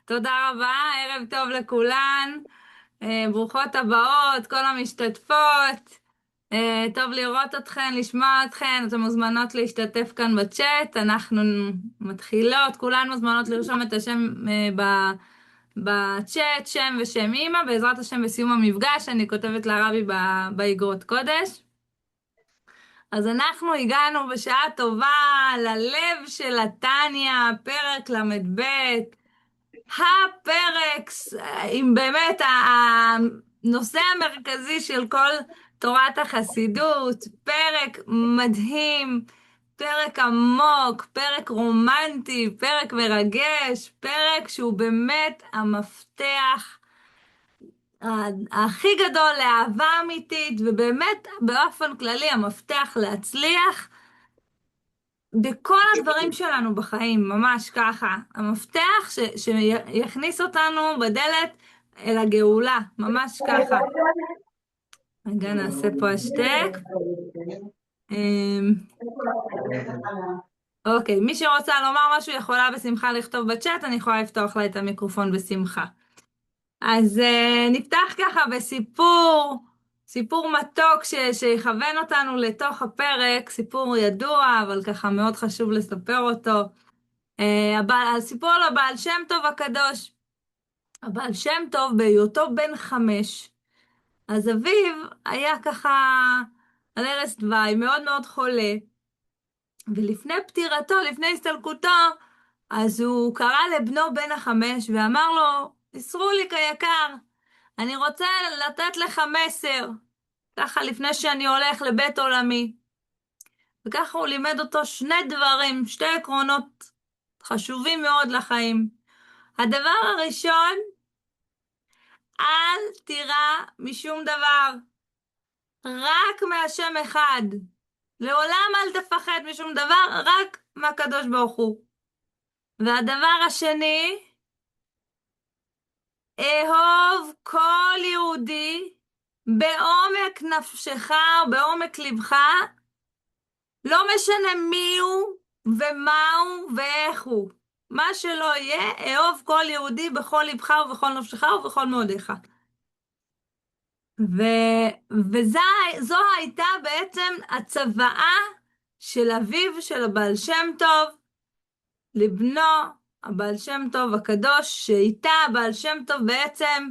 תודה רבה, ערב טוב לכולן, ברוכות הבאות, כל המשתתפות. טוב לראות אתכן, לשמוע אתכן, אתן מוזמנות להשתתף כאן בצ'אט, אנחנו מתחילות, כולן מוזמנות לרשום את השם בצ'אט, שם ושם אמא, בעזרת השם בסיום המפגש, אני כותבת לרבי באגרות קודש. אז אנחנו הגענו בשעה טובה ללב של התניא, פרק ל"ב, הפרק עם באמת הנושא המרכזי של כל תורת החסידות, פרק מדהים, פרק עמוק, פרק רומנטי, פרק מרגש, פרק שהוא באמת המפתח הכי גדול לאהבה אמיתית, ובאמת באופן כללי המפתח להצליח בכל הדברים שלנו בחיים, ממש ככה. המפתח שיכניס אותנו בדלת אל הגאולה, ממש ככה. רגע, נעשה פה השתק. אוקיי, מי שרוצה לומר משהו יכולה בשמחה לכתוב בצ'אט, אני יכולה לפתוח לה את המיקרופון בשמחה. אז נפתח ככה בסיפור, סיפור מתוק שיכוון אותנו לתוך הפרק, סיפור ידוע, אבל ככה מאוד חשוב לספר אותו. הסיפור על הבעל שם טוב הקדוש. הבעל שם טוב בהיותו בן 5, אז אביו היה ככה על ערש דווי, מאוד מאוד חולה, ולפני פטירתו, לפני הסתלקותו, אז הוא קרא לבנו בן 5 ואמר לו, ישרוליק היקר, אני רוצה לתת לך מסר, ככה לפני שאני הולך לבית עולמי. וככה הוא לימד אותו שני דברים, שתי עקרונות חשובים מאוד לחיים. הדבר הראשון, אל תירא משום דבר, רק מהשם אחד. לעולם אל תפחד משום דבר, רק מהקדוש ברוך הוא. והדבר השני, אהוב כל יהודי בעומק נפשך ובעומק לבך, לא משנה מי הוא ומה הוא ואיך הוא. מה שלא יהיה, אהוב כל יהודי בכל לבך ובכל נפשך ובכל מאודיך. וזו הייתה בעצם הצוואה של אביו של הבעל שם טוב לבנו, הבעל שם טוב הקדוש, שאיתה הבעל שם טוב בעצם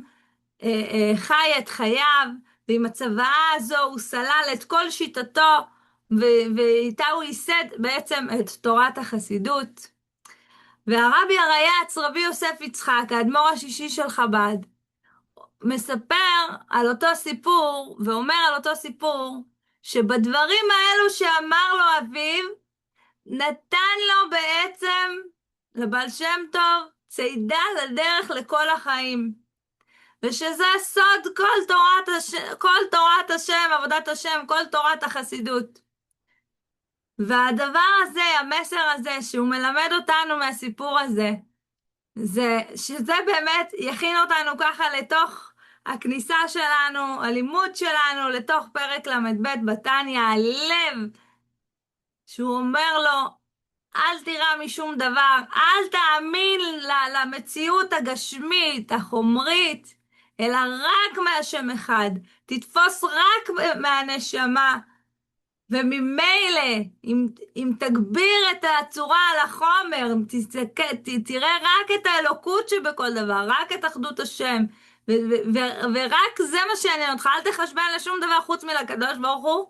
חי את חייו, ועם הצוואה הזו הוא סלל את כל שיטתו, ואיתה הוא ייסד בעצם את תורת החסידות. והרבי הריי"צ, רבי יוסף יצחק, האדמו"ר השישי של חב"ד, מספר על אותו סיפור, ואומר על אותו סיפור, שבדברים האלו שאמר לו אביו, נתן לו בעצם, לבעל שם טוב, צידה לדרך לכל החיים. ושזה סוד כל תורת השם, עבודת השם, כל תורת החסידות. והדבר הזה, המסר הזה, שהוא מלמד אותנו מהסיפור הזה, שזה באמת יכין אותנו ככה לתוך הכניסה שלנו, הלימוד שלנו, לתוך פרק ל"ב בתניא, הלב, שהוא אומר לו, אל תירא משום דבר, אל תאמין למציאות הגשמית, החומרית, אלא רק מהשם אחד, תתפוס רק מהנשמה, וממילא, אם תגביר את הצורה על החומר, תראה רק את האלוקות שבכל דבר, רק את אחדות השם, ורק זה מה שיעניין אותך, אל תחשבן לשום דבר חוץ מלקדוש ברוך הוא,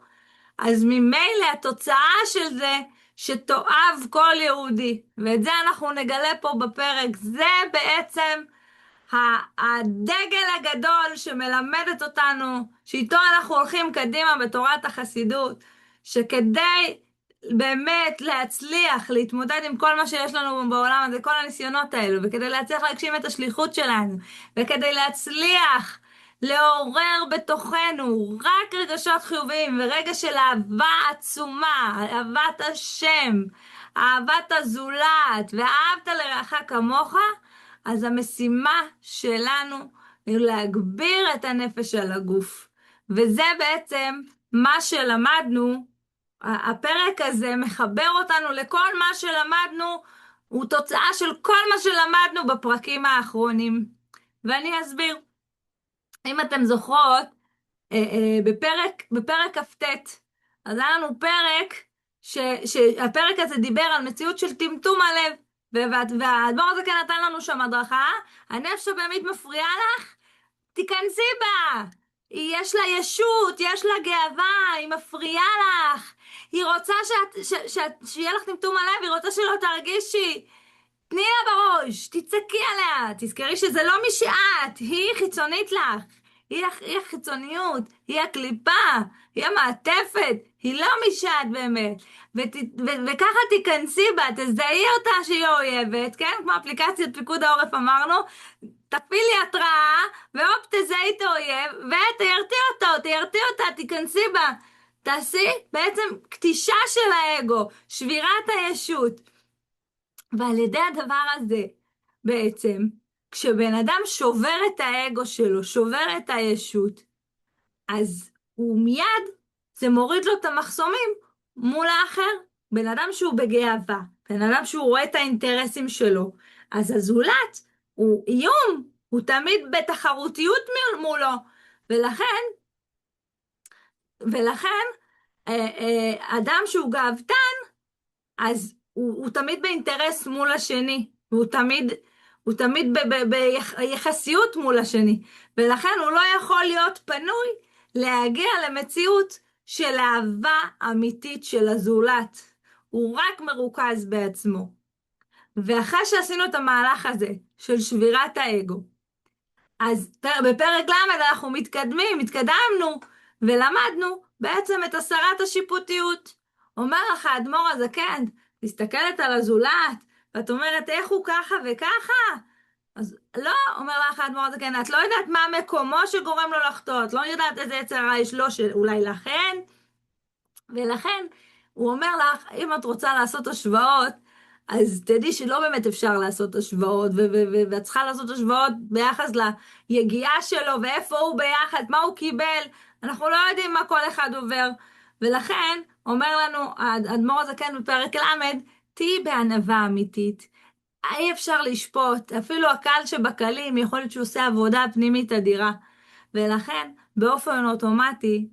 אז ממילא התוצאה של זה, שתאהב כל יהודי, ואת זה אנחנו נגלה פה בפרק, זה בעצם הדגל הגדול שמלמדת אותנו, שאיתו אנחנו הולכים קדימה בתורת החסידות, שכדי באמת להצליח להתמודד עם כל מה שיש לנו בעולם הזה, כל הניסיונות האלו, וכדי להצליח להגשים את השליחות שלנו, וכדי להצליח לעורר בתוכנו רק רגשות חיוביים, ורגע של אהבה עצומה, אהבת השם, אהבת הזולת, ואהבת לרעך כמוך, אז המשימה שלנו היא להגביר את הנפש על הגוף. וזה בעצם מה שלמדנו. הפרק הזה מחבר אותנו לכל מה שלמדנו, הוא תוצאה של כל מה שלמדנו בפרקים האחרונים. ואני אסביר. אם אתם זוכרות, בפרק כ"ט, אז היה לנו פרק שהפרק הזה דיבר על מציאות של טמטום הלב, והאדמו"ר הזה כן נתן לנו שם הדרכה. הנפש הבהמית מפריעה לך? תיכנסי בה. יש לה ישות, יש לה גאווה, היא מפריעה לך. היא רוצה שיהיה לך טמטום הלב, היא רוצה שלא תרגישי. תני לה בראש, תצעקי עליה, תזכרי שזה לא מי שאת, היא חיצונית לך. היא החיצוניות, היא הקליפה, היא המעטפת, היא לא מי שאת באמת. וככה תיכנסי בה, תזהי אותה שהיא אויבת, כן? כמו אפליקציית פיקוד העורף אמרנו, תפילי התראה, והופ, תזהי את האויב, תיירתי אותה, תיכנסי בה. תעשי בעצם קטישה של האגו, שבירת הישות. ועל ידי הדבר הזה, בעצם, כשבן אדם שובר את האגו שלו, שובר את הישות, אז הוא מיד, זה מוריד לו את המחסומים מול האחר. בן אדם שהוא בגאווה, בן אדם שהוא רואה את האינטרסים שלו, אז הזולת הוא איום, הוא תמיד בתחרותיות מולו, ולכן אדם שהוא גאוותן, אז הוא תמיד באינטרס מול השני, הוא תמיד ביחסיות מול השני, ולכן הוא לא יכול להיות פנוי להגיע למציאות של אהבה אמיתית של הזולת. הוא רק מרוכז בעצמו. ואחרי שעשינו את המהלך הזה של שבירת האגו, אז בפרק ל' אנחנו התקדמנו ולמדנו בעצם את הסרת השיפוטיות. אומר לך האדמו"ר הזקן, מסתכלת על הזולת, ואת אומרת איך הוא ככה וככה? אז לא, אומר לך האדמו"ר הזקן, את לא יודעת מה מקומו שגורם לו לחטוא, את לא יודעת איזה יצר הרע יש לו, אולי לכן. ולכן הוא אומר לך, אם את רוצה לעשות השוואות, אז תדעי שלא באמת אפשר לעשות השוואות, ואת צריכה לעשות השוואות ביחס ליגיעה שלו, ואיפה הוא ביחד, מה הוא קיבל, אנחנו לא יודעים מה כל אחד עובר, ולכן אומר לנו האדמו"ר הזקן בפרק ל', תהי בענווה אמיתית, אי אפשר לשפוט, אפילו הקל שבקלים יכול להיות שהוא עושה עבודה פנימית אדירה, ולכן באופן אוטומטי,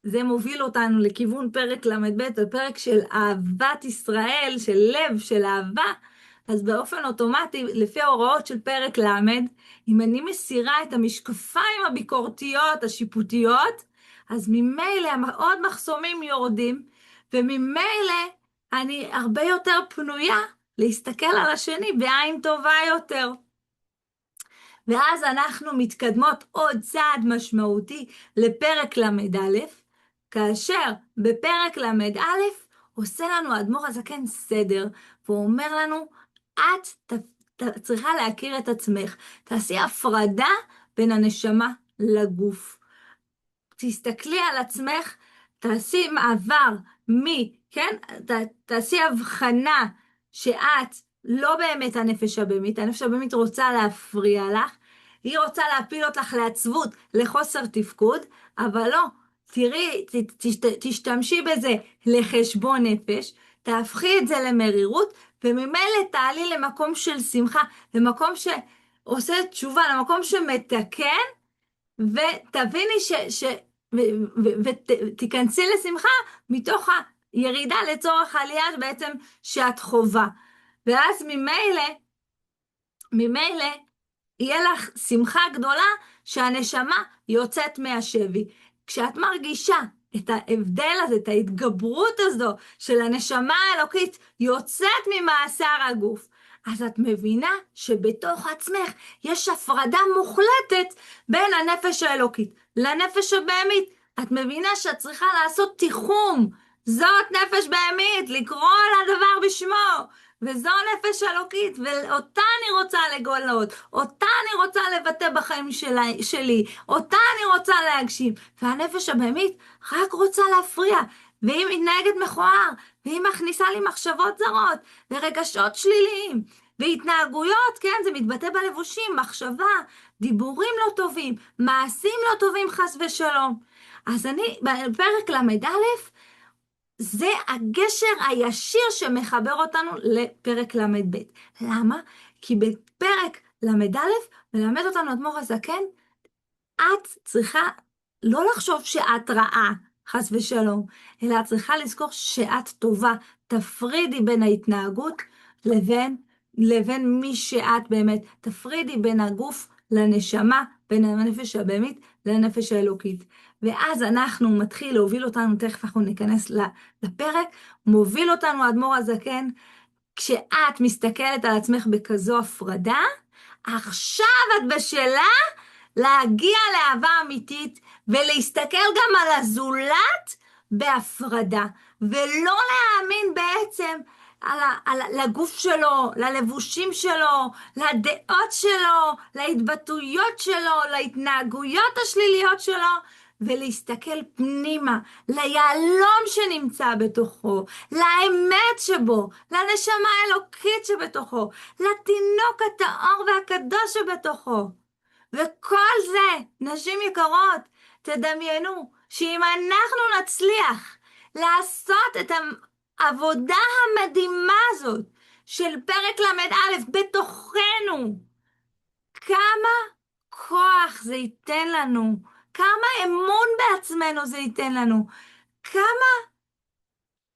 זה מוביל אותנו לכיוון פרק ל"ב, הפרק של אהבת ישראל, של לב, של אהבה. אז באופן אוטומטי, לפי ההוראות של פרק ל', אם אני מסירה את המשקפיים הביקורתיות, השיפוטיות, אז ממילא עוד מחסומים יורדים, וממילא אני הרבה יותר פנויה להסתכל על השני בעין טובה יותר. ואז אנחנו מתקדמות עוד צעד משמעותי לפרק ל"א, כאשר בפרק ל"א עושה לנו האדמו"ר הזקן סדר, והוא אומר לנו, את צריכה להכיר את עצמך, תעשי הפרדה בין הנשמה לגוף. תסתכלי על עצמך, תעשי מעבר כן? תעשי הבחנה שאת לא באמת הנפש הבהמית, הנפש הבהמית רוצה להפריע לך, היא רוצה להפיל אותך לעצבות, לחוסר תפקוד, אבל לא, תראי, תשתמשי בזה לחשבון נפש, תהפכי את זה למרירות, וממילא תעלי למקום של שמחה, למקום שעושה תשובה, למקום שמתקן, ותביני ותיכנסי לשמחה מתוך הירידה לצורך העלייה בעצם שאת חובה. ואז ממילא יהיה לך שמחה גדולה שהנשמה יוצאת מהשבי. כשאת מרגישה את ההבדל הזה, את ההתגברות הזו של הנשמה האלוקית יוצאת ממאסר הגוף, אז את מבינה שבתוך עצמך יש הפרדה מוחלטת בין הנפש האלוקית לנפש הבהמית. את מבינה שאת צריכה לעשות תיחום. זאת נפש בהמית, לקרוא לדבר בשמו. וזו נפש אלוקית, ואותה אני רוצה לגלות, אותה אני רוצה לבטא בחיים שלי, אותה אני רוצה להגשים. והנפש הבהמית רק רוצה להפריע, והיא מתנהגת מכוער, והיא מכניסה לי מחשבות זרות ורגשות שליליים. והתנהגויות, כן, זה מתבטא בלבושים, מחשבה, דיבורים לא טובים, מעשים לא טובים חס ושלום. אז אני, בפרק ל"א, זה הגשר הישיר שמחבר אותנו לפרק ל"ב. למה? כי בפרק ל"א מלמד אותנו אדמו"ר הזקן, את צריכה לא לחשוב שאת רעה, חס ושלום, אלא את צריכה לזכור שאת טובה. תפרידי בין ההתנהגות לבין מי שאת באמת. תפרידי בין הגוף לנשמה, בין הנפש הבהמית לנפש האלוקית. ואז אנחנו מתחיל להוביל אותנו, תכף אנחנו ניכנס לפרק, מוביל אותנו האדמו"ר הזקן, כשאת מסתכלת על עצמך בכזו הפרדה, עכשיו את בשלה להגיע לאהבה אמיתית, ולהסתכל גם על הזולת בהפרדה, ולא להאמין בעצם לגוף שלו, ללבושים שלו, לדעות שלו, להתבטאויות שלו, להתנהגויות השליליות שלו, ולהסתכל פנימה, ליהלום שנמצא בתוכו, לאמת שבו, לנשמה האלוקית שבתוכו, לתינוק הטהור והקדוש שבתוכו. וכל זה, נשים יקרות, תדמיינו שאם אנחנו נצליח לעשות את העבודה המדהימה הזאת של פרק ל"א בתוכנו, כמה כוח זה ייתן לנו, כמה אמון בעצמנו זה ייתן לנו,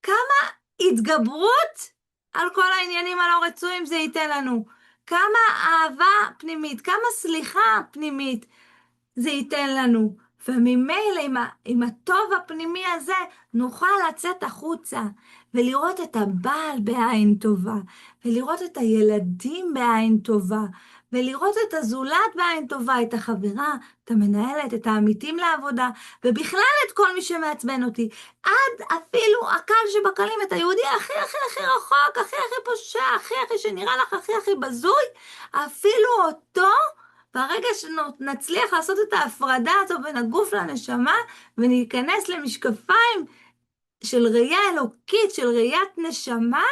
כמה התגברות על כל העניינים הלא רצויים זה ייתן לנו, כמה אהבה פנימית, כמה סליחה פנימית זה ייתן לנו. וממילא עם הטוב הפנימי הזה נוכל לצאת החוצה ולראות את הבעל בעין טובה, ולראות את הילדים בעין טובה, ולראות את הזולת בעין טובה, את החברה, את המנהלת, את העמיתים לעבודה, ובכלל את כל מי שמעצבן אותי, עד אפילו הקל שבקלים, את היהודי הכי הכי הכי רחוק, הכי הכי פושע, הכי הכי שנראה לך הכי הכי בזוי, אפילו אותו, ברגע שנצליח לעשות את ההפרדה הזו בין הגוף לנשמה, וניכנס למשקפיים של ראייה אלוקית, של ראיית נשמה,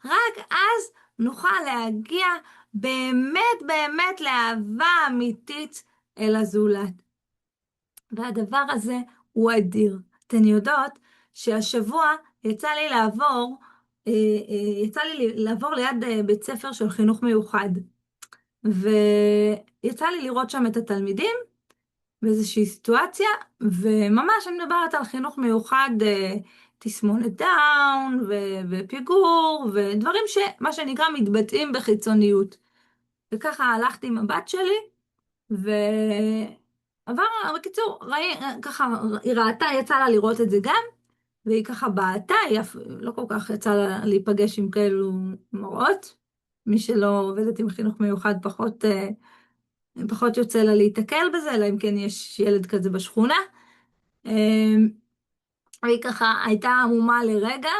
רק אז נוכל להגיע באמת באמת לאהבה אמיתית אל הזולת. והדבר הזה הוא אדיר. אתן יודעות שהשבוע יצא לי לעבור ליד בית ספר של חינוך מיוחד. ויצא לי לראות שם את התלמידים באיזושהי סיטואציה, וממש אני מדברת על חינוך מיוחד, תסמונת דאון ופיגור, ודברים שמה שנקרא מתבטאים בחיצוניות. וככה הלכתי עם הבת שלי, בקיצור, ככה היא ראתה, יצא לה לראות את זה גם, והיא ככה בעתה, היא לא כל כך יצא לה להיפגש עם כאלו מראות. מי שלא עובדת עם חינוך מיוחד פחות יוצא לה להתקל בזה, אלא אם כן יש ילד כזה בשכונה. והיא ככה הייתה עמומה לרגע,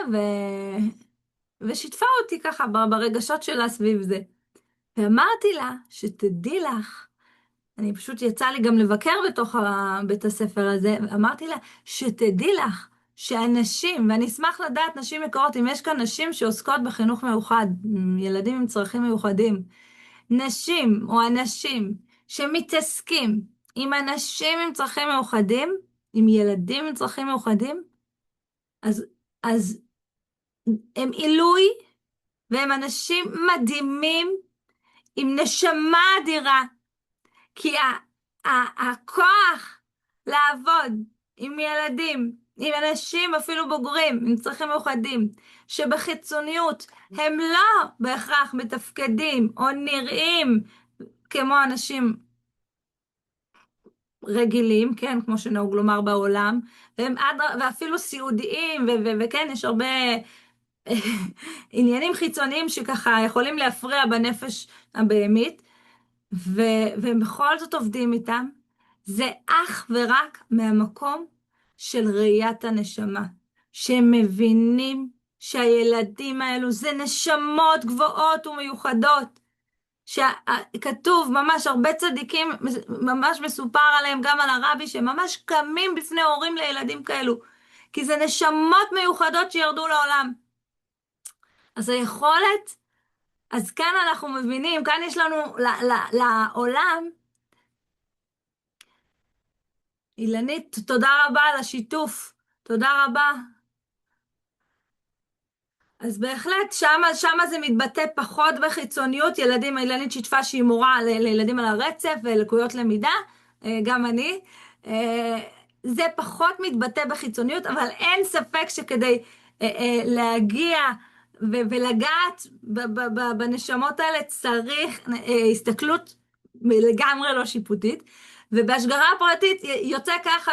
ושיתפה אותי ככה ברגשות שלה סביב זה. ואמרתי לה, שתדעי לך, אני פשוט יצא לי גם לבקר בתוך בית הספר הזה, ואמרתי לה, שתדעי לך, שאנשים, ואני אשמח לדעת נשים יקרות, אם יש כאן נשים שעוסקות בחינוך מיוחד, ילדים עם צרכים מיוחדים, נשים או אנשים שמתעסקים עם אנשים עם צרכים מיוחדים, עם ילדים עם צרכים מיוחדים, אז הם עילוי, והם אנשים מדהימים, עם נשמה אדירה, כי הכוח לעבוד עם ילדים, עם אנשים אפילו בוגרים, עם צרכים מיוחדים, שבחיצוניות הם לא בהכרח מתפקדים או נראים כמו אנשים רגילים, כן, כמו שנהוג לומר בעולם, ואפילו סיעודיים, וכן, יש הרבה עניינים חיצוניים שככה יכולים להפריע בנפש הבהמית, והם בכל זאת עובדים איתם. זה אך ורק מהמקום של ראיית הנשמה, שהם מבינים שהילדים האלו זה נשמות גבוהות ומיוחדות, שכתוב ממש הרבה צדיקים, ממש מסופר עליהם, גם על הרבי, שממש קמים בפני הורים לילדים כאלו, כי זה נשמות מיוחדות שירדו לעולם. אז אז כאן אנחנו מבינים, כאן יש לנו לעולם, אילנית, תודה רבה על השיתוף, תודה רבה. אז בהחלט, שמה זה מתבטא פחות בחיצוניות. אילנית שיתפה שהיא מורה לילדים על הרצף ולקויות למידה, גם אני. זה פחות מתבטא בחיצוניות, אבל אין ספק שכדי להגיע ולגעת בנשמות האלה צריך הסתכלות לגמרי לא שיפוטית. ובהשגרה הפרטית יוצא ככה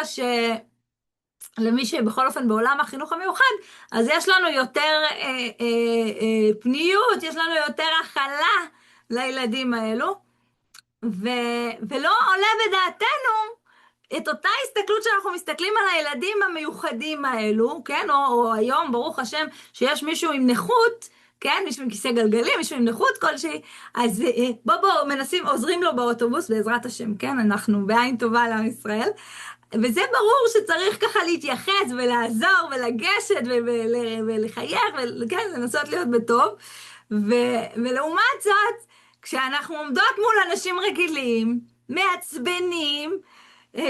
למי שבכל אופן בעולם החינוך המיוחד, אז יש לנו יותר פניות, יש לנו יותר הכלה לילדים האלו, ולא עולה בדעתנו את אותה הסתכלות שאנחנו מסתכלים על הילדים המיוחדים האלו, כן? או היום, ברוך השם, שיש מישהו עם נכות, כן? מישהו עם כיסא גלגלים, מישהו עם נכות כלשהי, אז מנסים, עוזרים לו באוטובוס, בעזרת השם, כן? אנחנו בעין טובה לעם ישראל. וזה ברור שצריך ככה להתייחס ולעזור ולגשת ולחייך וכן, לנסות להיות בטוב. ולעומת זאת, כשאנחנו עומדות מול אנשים רגילים, מעצבנים,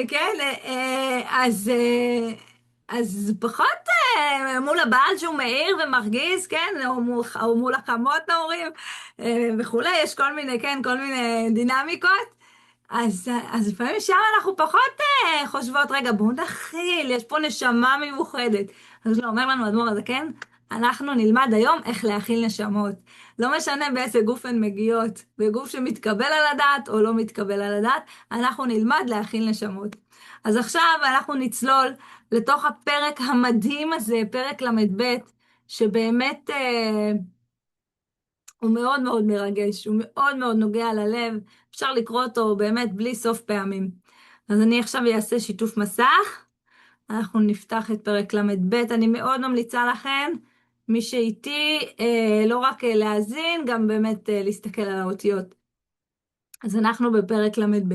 כן, אז פחות מול הבעל שהוא מאיר ומרגיז, כן, או מול החמות ההורים וכולי, יש כל מיני, כן, כל מיני דינמיקות. אז לפעמים שם אנחנו פחות חושבות, רגע, בואו נכיל, יש פה נשמה מיוחדת. אז לא, אומר לנו אדמו"ר הזקן, אנחנו נלמד היום איך להכיל נשמות. לא משנה באיזה גוף הן מגיעות, בגוף שמתקבל על הדעת או לא מתקבל על הדעת, אנחנו נלמד להכיל נשמות. אז עכשיו אנחנו נצלול לתוך הפרק המדהים הזה, פרק ל"ב, שבאמת הוא מאוד מאוד מרגש, הוא מאוד מאוד נוגע ללב, אפשר לקרוא אותו באמת בלי סוף פעמים. אז אני עכשיו אעשה שיתוף מסך, אנחנו נפתח את פרק ל"ב, אני מאוד ממליצה לכם, מי שאיתי, לא רק להאזין, גם באמת להסתכל על האותיות. אז אנחנו בפרק ל"ב.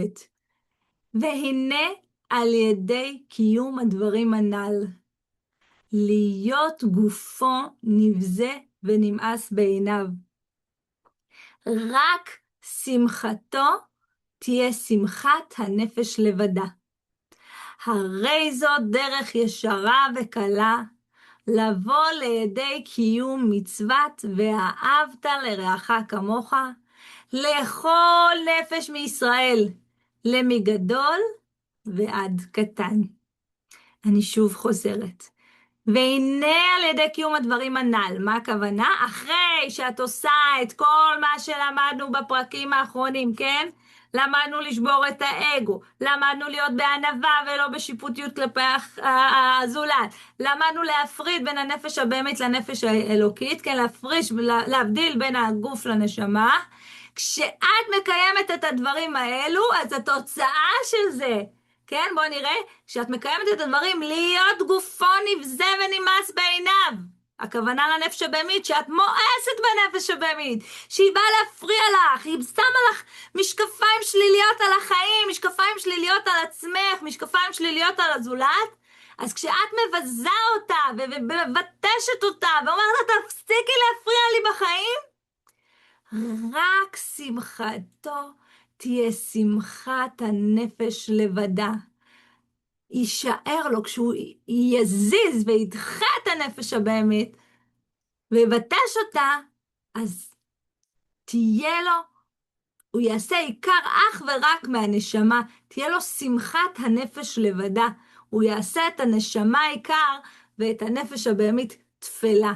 והנה על ידי קיום הדברים הנ"ל, להיות גופו נבזה ונמאס בעיניו. רק שמחתו תהיה שמחת הנפש לבדה. הרי זו דרך ישרה וקלה, לבוא לידי קיום מצוות ואהבת לרעך כמוך, לכל נפש מישראל, למגדול ועד קטן. אני שוב חוזרת. והנה על ידי קיום הדברים הנ"ל, מה הכוונה? אחרי שאת עושה את כל מה שלמדנו בפרקים האחרונים, כן? למדנו לשבור את האגו, למדנו להיות בענווה ולא בשיפוטיות כלפי הזולת, למדנו להפריד בין הנפש הבהמית לנפש האלוקית, כן? להבדיל בין הגוף לנשמה. כשאת מקיימת את הדברים האלו, אז התוצאה של זה, כן, בואו נראה, כשאת מקיימת את הדברים, להיות גופו נבזה ונמאס בעיניו. הכוונה לנפש הבהמית, שאת מואסת בנפש הבהמית, שהיא באה להפריע לך, היא שמה לך משקפיים שליליות על החיים, משקפיים שליליות על עצמך, משקפיים שליליות על הזולת. אז כשאת מבזה אותה ומבטשת אותה ואומרת לה, תפסיקי להפריע לי בחיים, רק שמחתו תהיה שמחת הנפש לבדה. יישאר לו כשהוא יזיז וידחה את הנפש הבהמית ויבטש אותה, אז תהיה לו, הוא יעשה עיקר אך ורק מהנשמה, תהיה לו שמחת הנפש לבדה. הוא יעשה את הנשמה עיקר ואת הנפש הבהמית תפלה.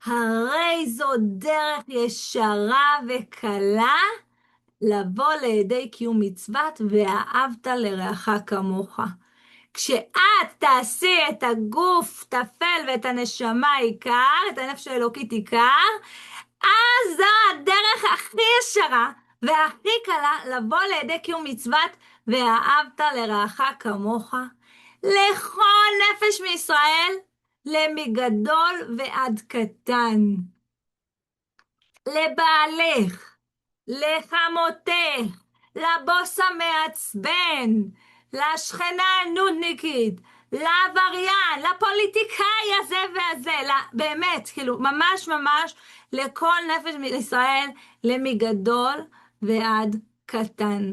הרי זו דרך ישרה וקלה, לבוא לידי קיום מצוות ואהבת לרעך כמוך. כשאת תעשי את הגוף תפל ואת הנשמה עיקר, את הנפש האלוקית עיקר, אז זו הדרך הכי ישרה והכי קלה לבוא לידי קיום מצוות ואהבת לרעך כמוך. לכל נפש מישראל, למגדול ועד קטן. לבעלך, לחמותך, לבוס המעצבן, לשכנה הנודניקית, לעבריין, לפוליטיקאי הזה והזה, באמת, כאילו, ממש ממש לכל נפש מישראל, למגדול ועד קטן.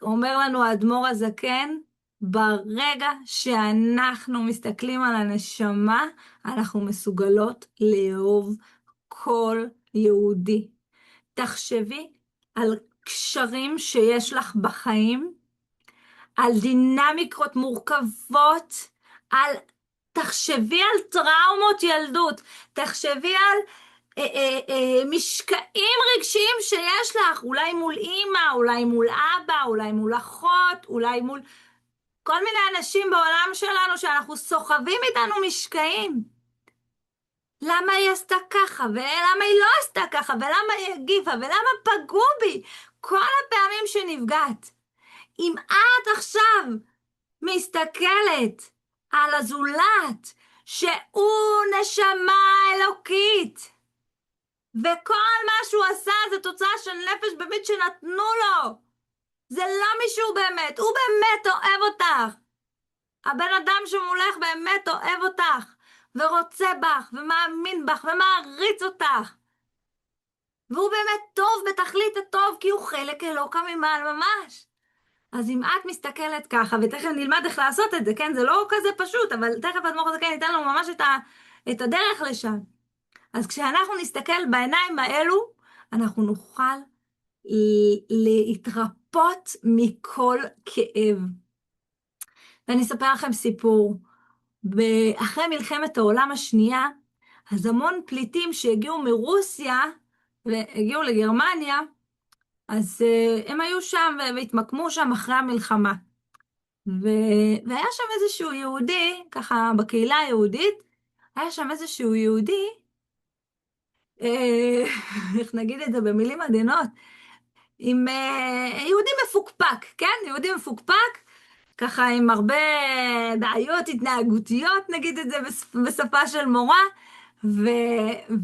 אומר לנו האדמו"ר הזקן, ברגע שאנחנו מסתכלים על הנשמה, אנחנו מסוגלות לאהוב כל יהודי. תחשבי על קשרים שיש לך בחיים, על דינמיקות מורכבות, תחשבי על טראומות ילדות, תחשבי על משקעים רגשיים שיש לך, אולי מול אימא, אולי מול אבא, אולי מול אחות, אולי מול כל מיני אנשים בעולם שלנו שאנחנו סוחבים איתנו משקעים. למה היא עשתה ככה, ולמה היא לא עשתה ככה, ולמה היא הגיבה, ולמה פגעו בי? כל הפעמים שנפגעת. אם את עכשיו מסתכלת על הזולת, שהוא נשמה אלוקית, וכל מה שהוא עשה זה תוצאה של נפש באמת שנתנו לו. זה לא מישהו באמת, הוא באמת אוהב אותך. הבן אדם שמולך באמת אוהב אותך, ורוצה בך, ומאמין בך, ומעריץ אותך. והוא באמת טוב בתכלית הטוב, כי הוא חלק אלוקא ממעל ממש. אז אם את מסתכלת ככה, ותכף נלמד איך לעשות את זה, כן? זה לא כזה פשוט, אבל תכף האדמו"ר הזקן ייתן לנו ממש את הדרך לשם. אז כשאנחנו נסתכל בעיניים האלו, אנחנו נוכל להתרפות מכל כאב. ואני אספר לכם סיפור. אחרי מלחמת העולם השנייה, אז המון פליטים שהגיעו מרוסיה והגיעו לגרמניה, אז הם היו שם והתמקמו שם אחרי המלחמה. והיה שם איזשהו יהודי, ככה בקהילה היהודית, היה שם איזשהו יהודי, איך נגיד את זה במילים עדינות, עם יהודי מפוקפק, כן? יהודי מפוקפק, ככה עם הרבה בעיות התנהגותיות, נגיד את זה בשפה של מורה,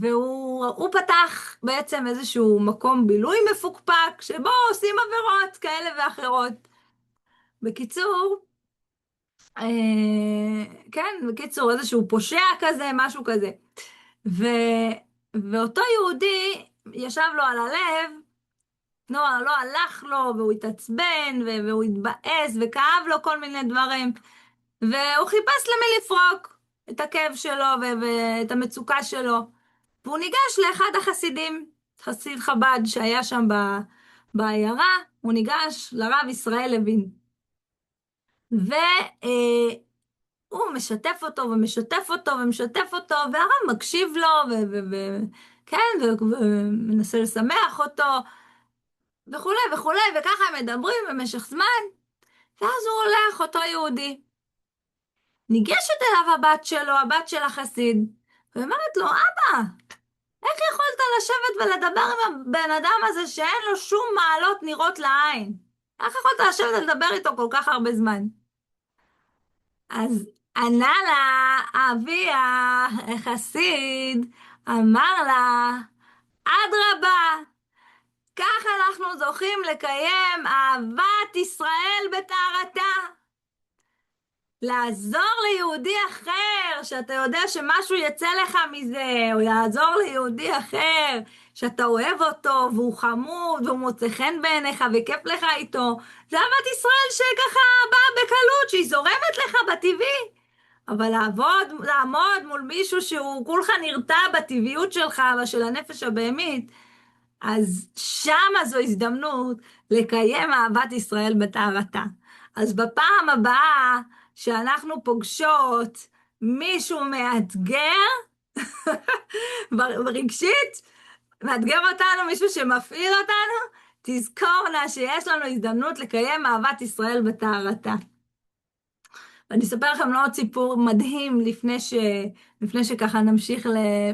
והוא פתח בעצם איזשהו מקום בילוי מפוקפק, שבו עושים עבירות כאלה ואחרות. בקיצור, כן, בקיצור, איזשהו פושע כזה, משהו כזה. ואותו יהודי ישב לו על הלב, לא הלך לו, והוא התעצבן, והוא התבאס, וכאב לו כל מיני דברים. והוא חיפש למי לפרוק את הכאב שלו ואת המצוקה שלו. והוא ניגש לאחד החסידים, חסיד חב"ד שהיה שם בעיירה, הוא ניגש לרב ישראל לוין. והוא משתף אותו ומשתף אותו ומשתף אותו, והרב מקשיב לו, כן, ומנסה לשמח אותו, וכולי וכולי, וככה הם מדברים במשך זמן, ואז הוא הולך, אותו יהודי. ניגשת אליו הבת שלו, הבת של החסיד, ואומרת לו, אבא, איך יכולת לשבת ולדבר עם הבן אדם הזה שאין לו שום מעלות נראות לעין? איך יכולת לשבת ולדבר איתו כל כך הרבה זמן? אז ענה לה אבי החסיד, אמר לה, אדרבה, כך אנחנו זוכים לקיים אהבת ישראל בטהרתה. לעזור ליהודי אחר, שאתה יודע שמשהו יצא לך מזה, או יעזור ליהודי אחר, שאתה אוהב אותו, והוא חמוד, והוא מוצא חן בעיניך, וכיף לך איתו, זה אהבת ישראל שככה באה בקלות, שהיא זורמת לך בטבעי. אבל לעמוד מול מישהו שהוא כולך נרתע בטבעיות שלך, ושל הנפש הבהמית, אז שמה זו הזדמנות לקיים אהבת ישראל בטהרתה. אז בפעם הבאה שאנחנו פוגשות מישהו מאתגר, ברגשית, מאתגר אותנו, מישהו שמפעיל אותנו, תזכורנה שיש לנו הזדמנות לקיים אהבת ישראל בטהרתה. ואני אספר לכם עוד סיפור מדהים לפני שככה נמשיך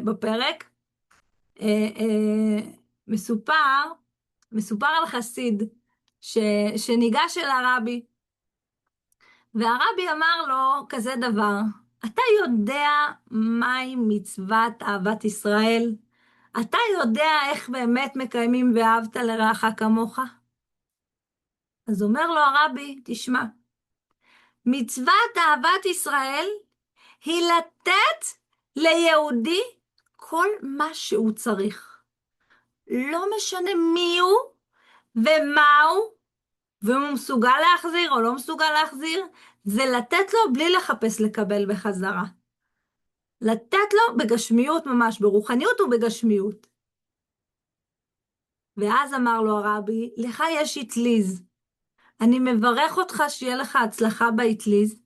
בפרק. מסופר על חסיד שניגש אל הרבי, והרבי אמר לו כזה דבר, אתה יודע מהי מצוות אהבת ישראל? אתה יודע איך באמת מקיימים ואהבת לרעך כמוך? אז אומר לו הרבי, תשמע, מצוות אהבת ישראל היא לתת ליהודי כל מה שהוא צריך. לא משנה מי הוא ומה הוא, ואם הוא מסוגל להחזיר או לא מסוגל להחזיר, זה לתת לו בלי לחפש לקבל בחזרה. לתת לו בגשמיות ממש, ברוחניות ובגשמיות. ואז אמר לו הרבי, לך יש אטליז. אני מברך אותך שיהיה לך הצלחה באטליז,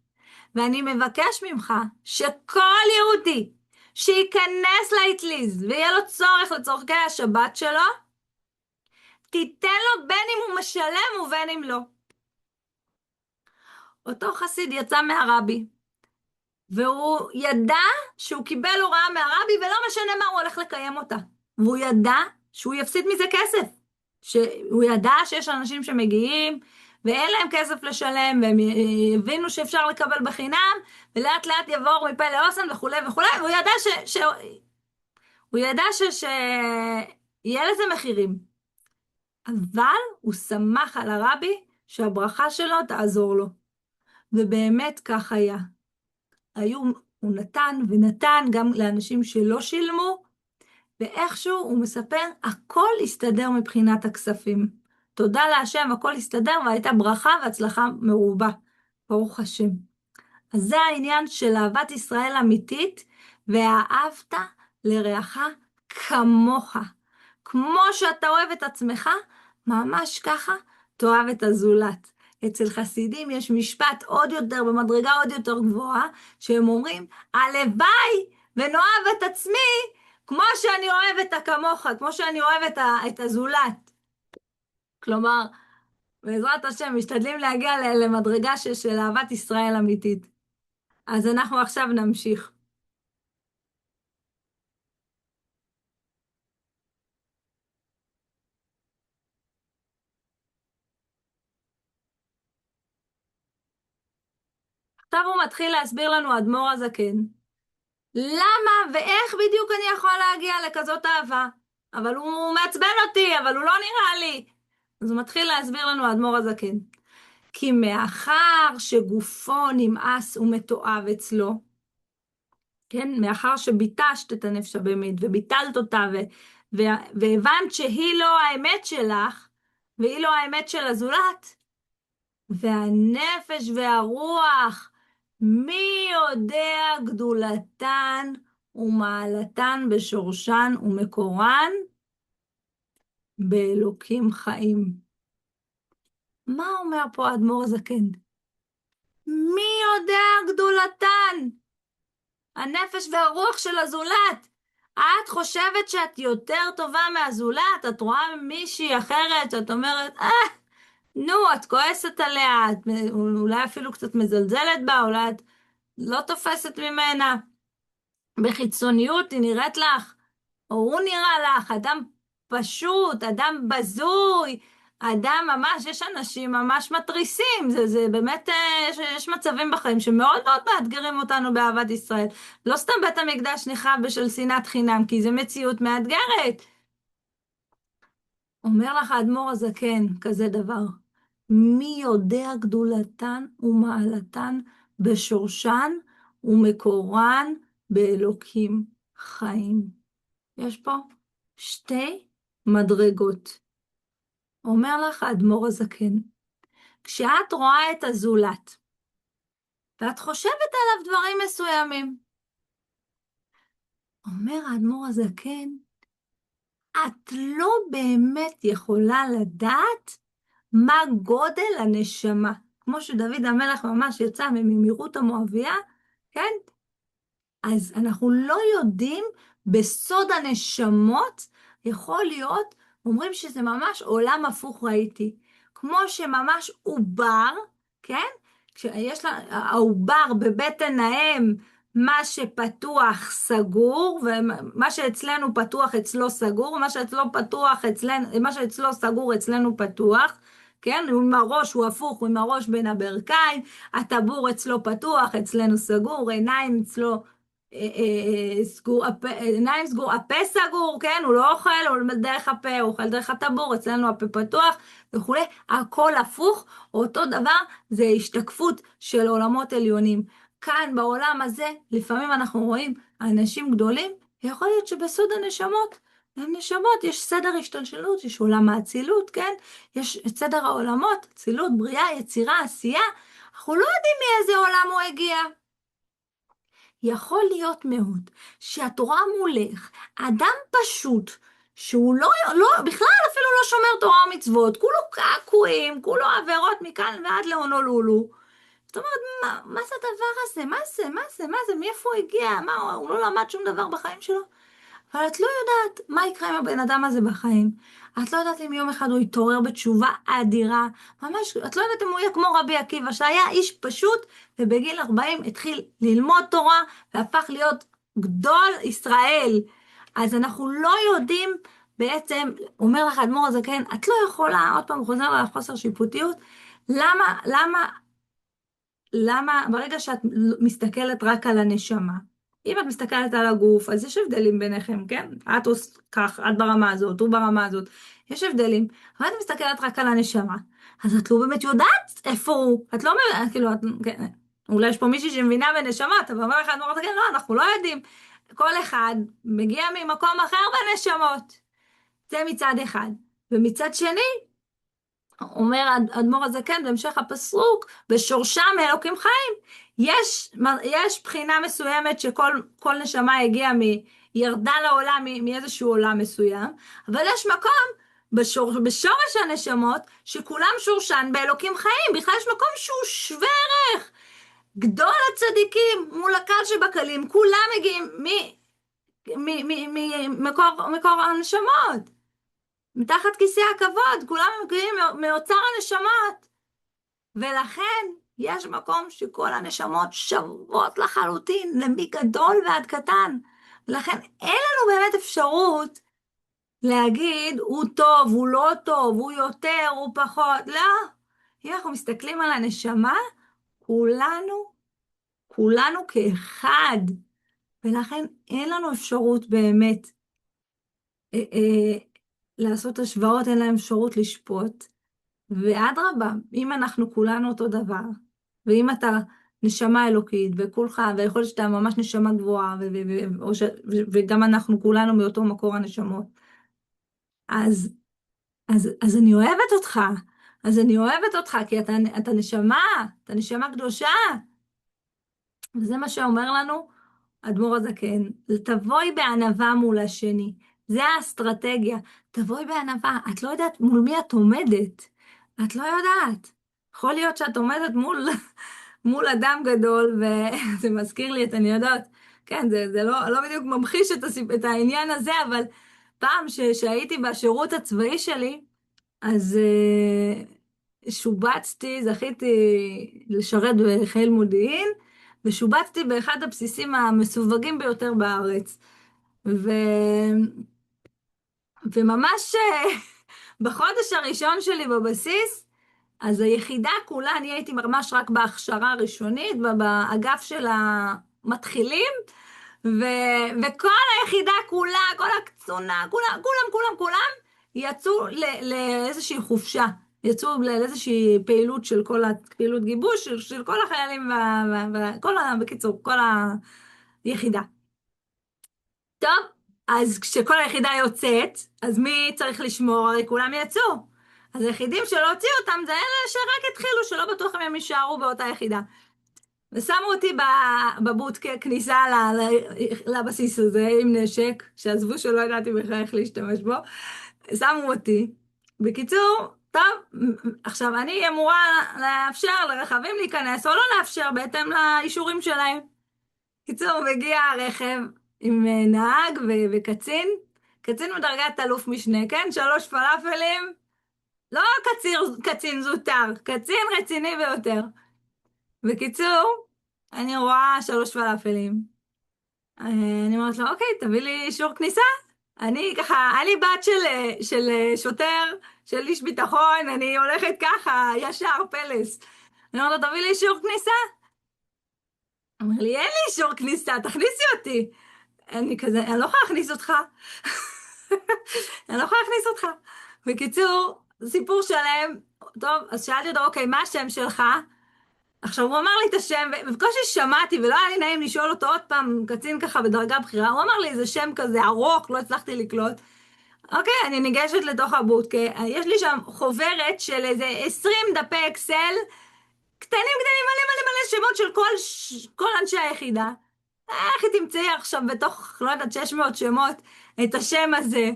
ואני מבקש ממך שכל יהודי שייכנס לאטליז ויהיה לו צורך לצורכי השבת שלו, תיתן לו בין אם הוא משלם ובין אם לא. אותו חסיד יצא מהרבי, והוא ידע שהוא קיבל הוראה מהרבי, ולא משנה מה הוא הולך לקיים אותה. והוא ידע שהוא יפסיד מזה כסף. שהוא ידע שיש אנשים שמגיעים, ואין להם כסף לשלם, והם הבינו שאפשר לקבל בחינם, ולאט לאט יבואו מפה לאוסן וכו' וכו', והוא ידע הוא ידע שיהיה לזה מחירים. אבל הוא שמח על הרבי שהברכה שלו תעזור לו. ובאמת כך היה. הוא נתן ונתן גם לאנשים שלא שילמו, ואיכשהו הוא מספר, הכל הסתדר מבחינת הכספים. תודה להשם, הכל הסתדר, והייתה ברכה והצלחה מרובה. ברוך השם. אז זה העניין של אהבת ישראל אמיתית, ואהבת לרעך כמוך. כמו שאתה אוהב את עצמך, ממש ככה תאהב את הזולת. אצל חסידים יש משפט עוד יותר, במדרגה עוד יותר גבוהה, שהם אומרים, הלוואי ונאהב את עצמי, כמו שאני אוהב את הכמוך, כמו שאני אוהב את הזולת. כלומר, בעזרת השם, משתדלים להגיע למדרגה של אהבת ישראל אמיתית. אז אנחנו עכשיו נמשיך. עכשיו הוא מתחיל להסביר לנו אדמו"ר הזקן. למה ואיך בדיוק אני יכול להגיע לכזאת אהבה? אבל הוא מעצבן אותי, אבל הוא לא נראה לי. אז הוא מתחיל להסביר לנו אדמו"ר הזקן. כי מאחר שגופו נמאס ומתועב אצלו, כן, מאחר שביטשת את הנפש הבהמית וביטלת אותה והבנת שהיא לא האמת שלך, והיא לא האמת של הזולת, והנפש והרוח, מי יודע גדולתן ומעלתן בשורשן ומקורן באלוקים חיים. מה אומר פה האדמו"ר הזקן? מי יודע גדולתן? הנפש והרוח של הזולת. את חושבת שאת יותר טובה מהזולת? את רואה מישהי אחרת שאת אומרת, נו, את כועסת עליה, את אולי אפילו קצת מזלזלת בה, אולי את לא תופסת ממנה. בחיצוניות היא נראית לך, או הוא נראה לך, אדם פשוט, אדם בזוי, אדם ממש, יש אנשים ממש מטריסים, זה באמת, יש מצבים בחיים שמאוד מאוד מאתגרים אותנו באהבת ישראל. לא סתם בית המקדש נחרב בשל שנאת חינם, כי זו מציאות מאתגרת. אומר לך האדמו"ר הזקן כזה דבר, מי יודע גדולתן ומעלתן בשורשן ומקורן באלוקים חיים. יש פה שתי מדרגות. אומר לך האדמו"ר הזקן, כשאת רואה את הזולת, ואת חושבת עליו דברים מסוימים, אומר האדמו"ר הזקן, את לא באמת יכולה לדעת מה גודל הנשמה. כמו שדוד המלך ממש יצא ממהירות המואביה, כן? אז אנחנו לא יודעים בסוד הנשמות, יכול להיות, אומרים שזה ממש עולם הפוך ראיתי. כמו שממש עובר, כן? כשיש לה, העובר בבטן האם, מה שפתוח סגור, ומה שאצלנו פתוח אצלו סגור, מה שאצלו סגור אצלנו פתוח, כן? עם הראש הוא הפוך, עם הראש בין הברכיים, הטבור אצלו פתוח, אצלנו סגור, עיניים אצלו עיניים סגור, הפה סגור, כן, הוא לא אוכל, הוא דרך הפה, הוא אוכל דרך הטבור, אצלנו הפה פתוח וכולי, הכל הפוך, אותו דבר, זה השתקפות של עולמות עליונים. כאן בעולם הזה, לפעמים אנחנו רואים אנשים גדולים, יכול להיות שבסוד הנשמות, לנשמות יש סדר השתלשלות, יש עולם האצילות, כן? יש את סדר העולמות, אצילות, בריאה, יצירה, עשייה, אנחנו לא יודעים מאיזה עולם הוא הגיע. יכול להיות מאוד שהתורה מולך, אדם פשוט, שהוא בכלל אפילו לא שומר תורה ומצוות, כולו קעקועים, כולו עבירות מכאן ועד להונולולו. זאת אומרת, מה זה הדבר הזה? מה זה? מאיפה הוא הגיע? הוא לא למד שום דבר בחיים שלו? אבל את לא יודעת מה יקרה עם הבן אדם הזה בחיים. את לא יודעת אם יום אחד הוא יתעורר בתשובה אדירה. ממש, את לא יודעת אם הוא יהיה כמו רבי עקיבא, שהיה איש פשוט, ובגיל 40 התחיל ללמוד תורה, והפך להיות גדול ישראל. אז אנחנו לא יודעים בעצם, אומר לך אדמו"ר הזקן, את לא יכולה, עוד פעם חוזר על החוסר שיפוטיות, למה ברגע שאת מסתכלת רק על הנשמה, אם את מסתכלת על הגוף, אז יש הבדלים ביניכם, כן? את עושה כך, את ברמה הזאת, הוא ברמה הזאת, יש הבדלים. אבל את מסתכלת רק על הנשמה, אז את לא באמת יודעת איפה הוא. את לא מבינה, כאילו, כן, אולי יש פה מישהי שמבינה בנשמה, אתה אומר לך, כן, לא, אנחנו לא יודעים. כל אחד מגיע ממקום אחר בנשמות. זה מצד אחד. ומצד שני, אומר אדמו"ר הזקן בהמשך הפסוק, בשורשם אלוקים חיים. יש בחינה מסוימת שכל נשמה הגיעה ירדה לעולם מאיזשהו עולם מסוים, אבל יש מקום בשורש הנשמות שכולם שורשן באלוקים חיים. בכלל יש מקום שהוא שווה ערך. גדול הצדיקים מול הקל שבקלים, כולם מגיעים ממקור הנשמות. מתחת כיסא הכבוד, כולם מגיעים מאוצר הנשמות. ולכן יש מקום שכל הנשמות שוות לחלוטין, מגדול ועד קטן. ולכן אין לנו באמת אפשרות להגיד, הוא טוב, הוא לא טוב, הוא יותר, הוא פחות. לא. אם אנחנו מסתכלים על הנשמה, כולנו כאחד. ולכן אין לנו אפשרות באמת לעשות השוואות, אין להם אפשרות לשפוט. ואדרבה, אם אנחנו כולנו אותו דבר, ואם אתה נשמה אלוקית, וכולך, ויכול להיות שאתה ממש נשמה גבוהה, וגם אנחנו כולנו מאותו מקור הנשמות, אז אני אוהבת אותך, כי אתה נשמה קדושה. וזה מה שאומר לנו אדמו"ר הזקן, תבואי בענווה מול השני. זה האסטרטגיה. תבואי בענווה. את לא יודעת מול מי את עומדת. את לא יודעת. יכול להיות שאת עומדת מול אדם גדול, וזה מזכיר לי אני יודעת, כן, זה לא בדיוק ממחיש את העניין הזה, אבל פעם שהייתי בשירות הצבאי שלי, אז זכיתי לשרת בחיל מודיעין, ושובצתי באחד הבסיסים המסווגים ביותר בארץ. וממש בחודש הראשון שלי בבסיס, אז היחידה כולה, אני הייתי ממש רק בהכשרה הראשונית, באגף של המתחילים, וכל היחידה כולה, כל הקצונה, כולם, יצאו לאיזושהי חופשה. יצאו לאיזושהי פעילות של פעילות גיבוש של כל החיילים בקיצור, כל היחידה. טוב, אז כשכל היחידה יוצאת, אז מי צריך לשמור? הרי כולם יצאו. אז היחידים שלא הוציאו אותם זה אלה שרק התחילו, שלא בטוח הם יישארו באותה יחידה. ושמו אותי בבוט ככניסה לבסיס הזה עם נשק, שעזבו שלא ידעתי בכלל איך להשתמש בו. שמו אותי. בקיצור, טוב, עכשיו אני אמורה לאפשר לרכבים להיכנס או לא לאפשר בהתאם לאישורים שלהם. בקיצור, מגיע הרכב עם נהג וקצין, קצין מדרגת אלוף משנה, כן? 3 פלאפלים, לא קצין זוטר, קצין רציני ביותר. בקיצור, אני רואה 3 פלאפלים. אני אומרת לו, אוקיי, תביא לי אישור כניסה. אני ככה, אני בת של שוטר, של איש ביטחון, אני הולכת ככה, ישר פלס. אני אומרת לו, תביא לי אישור כניסה. אמר לי, אין לי אישור כניסה, תכניסי אותי. אני כזה, אני לא יכולה להכניס אותך. אני לא יכולה להכניס אותך. בקיצור, סיפור שלם. טוב, אז שאלתי אותו, אוקיי, מה השם שלך? עכשיו, הוא אמר לי את השם, ובקושי שמעתי, ולא היה לי נעים לשאול אותו עוד פעם, קצין ככה בדרגה בכירה, הוא אמר לי איזה שם כזה ארוך, לא הצלחתי לקלוט. אוקיי, אני ניגשת לתוך הבוטקה, יש לי שם חוברת של איזה 20 דפי אקסל, קטנים קטנים מלא מלא מלא שמות של כל אנשי היחידה. איך היא תמצאי עכשיו בתוך, לא יודעת, 600 שמות את השם הזה?